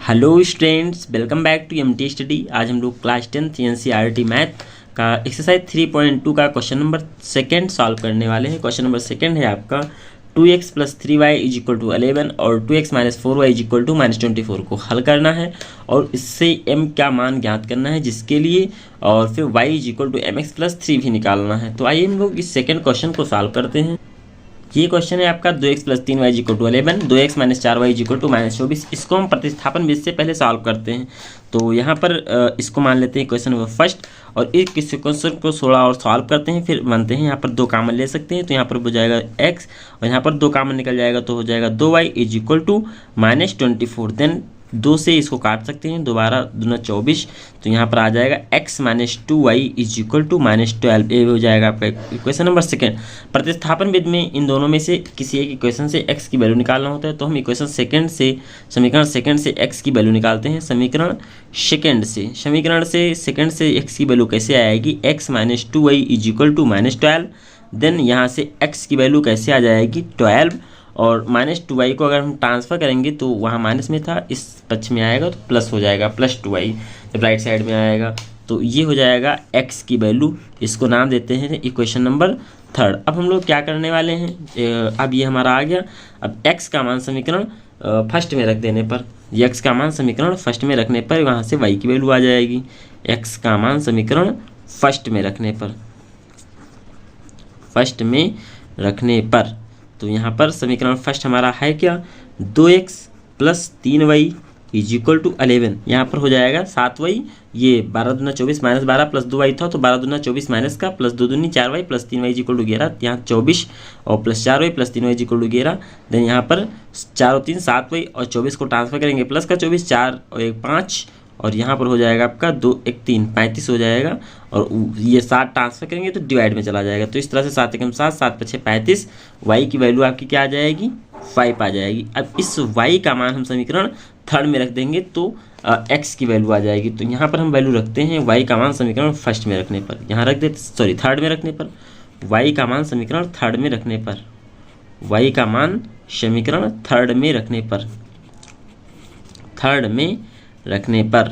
Hello students, welcome back to MT study. आज हम लोग क्लास 10th एनसीईआरटी मैथ का एक्सरसाइज 3.2 का क्वेश्चन नंबर सेकंड सॉल्व करने वाले हैं। क्वेश्चन नंबर सेकंड है आपका 2x + 3y = 11 और 2x - 4y = -24 को हल करना है और इससे m का मान ज्ञात करना है, जिसके लिए और फिर y = mx + 3 भी निकालना है। तो आइए हम लोग इस सेकेंड क्वेश्चन को सॉल्व करते हैं। ये क्वेश्चन है आपका 2x + 3y = 11, 2x - 4y = -24। इसको हम प्रतिस्थापन विधि से पहले सॉल्व करते हैं। तो यहाँ पर इसको मान लेते हैं क्वेश्चन नंबर फर्स्ट और इस क्वेश्चन को 16 और सॉल्व करते हैं, फिर मानते हैं यहाँ पर 2 कॉमन ले सकते हैं। तो यहाँ पर हो जाएगा x और यहाँ पर 2 कॉमन निकल जाएगा तो हो जाएगा 2y = -24। देन 2 से इसको काट सकते हैं, 2 12 दूना 24। तो यहाँ पर आ जाएगा x - 2y = -12। ये हो जाएगा आपका इक्वेशन नंबर सेकेंड। प्रतिस्थापन विधि में इन दोनों में से किसी एक इक्वेशन से x की वैल्यू निकालना होता है, तो हम इक्वेशन सेकेंड से समीकरण सेकेंड से x की वैल्यू निकालते हैं। समीकरण सेकेंड से सेकेंड से x की वैल्यू कैसे आएगी, x - 2y = -12। देन यहाँ से x की वैल्यू कैसे आ जाएगी 12 और -2y को अगर हम ट्रांसफ़र करेंगे तो वहाँ माइनस में था, इस पक्ष में आएगा तो प्लस हो जाएगा, +2y जब राइट साइड में आएगा। तो ये हो जाएगा x की वैल्यू। इसको नाम देते हैं इक्वेशन नंबर थर्ड। अब हम लोग क्या करने वाले हैं, अब ये हमारा आ गया। अब x का मान समीकरण फर्स्ट में रख देने पर, x का मान समीकरण फर्स्ट में रखने पर वहाँ से y की वैल्यू आ जाएगी। x का मान समीकरण फर्स्ट में रखने पर तो यहाँ पर समीकरण फर्स्ट हमारा है क्या, 2x + 3y = 11। यहाँ पर हो जाएगा 7y, ये 12 दूना 24 -12 + 2y था तो 12 दूना 24 माइनस का +2 दूनी 4y + 3y = 11। यहाँ 24 और +4y + 3y = 11। देन यहाँ पर 4 और 3 7y और 24 को ट्रांसफर करेंगे प्लस का 24, 4 और 1 5 और यहाँ पर हो जाएगा आपका 2 1 3 35 हो जाएगा और ये 7 ट्रांसफर करेंगे तो डिवाइड में चला जाएगा। तो इस तरह से 7 एकम 7, 7 पछे 35, y की वैल्यू आपकी क्या आ जाएगी 5 आ जाएगी। अब इस y का मान हम समीकरण थर्ड में रख देंगे तो x की वैल्यू आ जाएगी। तो यहाँ पर हम वैल्यू रखते हैं y का मान समीकरण फर्स्ट में रखने पर, यहाँ रख देते सॉरी थर्ड में रखने पर, y का मान समीकरण थर्ड में रखने पर, y का मान समीकरण थर्ड में रखने पर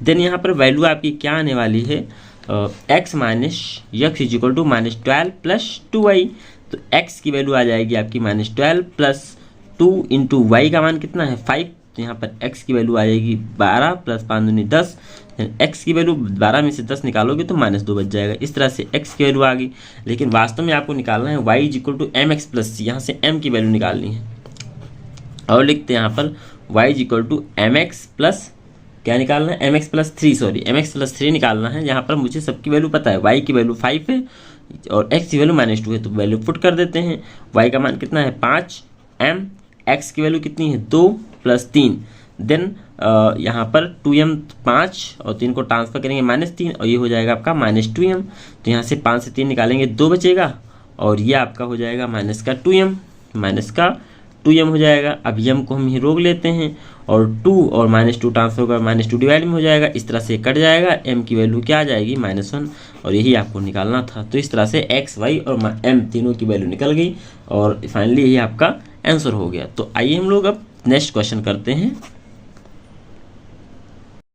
देन यहाँ पर वैल्यू आपकी क्या आने वाली है, x - x = -12 + 2y। तो x की वैल्यू आ जाएगी आपकी -12 + 2 × y का मान कितना है 5। तो यहाँ पर x की वैल्यू आ जाएगी 12 + 5 दूनी 10। x की वैल्यू 12 में से 10 निकालोगे तो -2 बच जाएगा। इस तरह से x की वैल्यू आ गई, लेकिन वास्तव में आपको निकालना है y = mx + c। यहाँ से m की वैल्यू निकालनी है और लिखते हैं यहाँ पर y = mx प्लस क्या निकालना है mx + 3 सॉरी mx + 3 निकालना है। यहाँ पर मुझे सबकी वैल्यू पता है, y की वैल्यू 5 है और x की वैल्यू -2 है, तो वैल्यू पुट कर देते हैं। y का मान कितना है 5 m, x की वैल्यू कितनी है 2 + 3। देन यहाँ पर 2m 5 और 3 को ट्रांसफर करेंगे -3 और ये हो जाएगा आपका -2m। तो यहाँ से 5 से 3 निकालेंगे 2 बचेगा और ये आपका हो जाएगा -2m हो जाएगा। अब m को हम ही रोक लेते हैं और 2 और -2 ट्रांसफर कर -2 डिवाइड में हो जाएगा। इस तरह से कट जाएगा, m की वैल्यू क्या आ जाएगी -1 और यही आपको निकालना था। तो इस तरह से x, y और m तीनों की वैल्यू निकल गई और फाइनली यही आपका आंसर हो गया। तो आइए हम लोग अब नेक्स्ट क्वेश्चन करते हैं।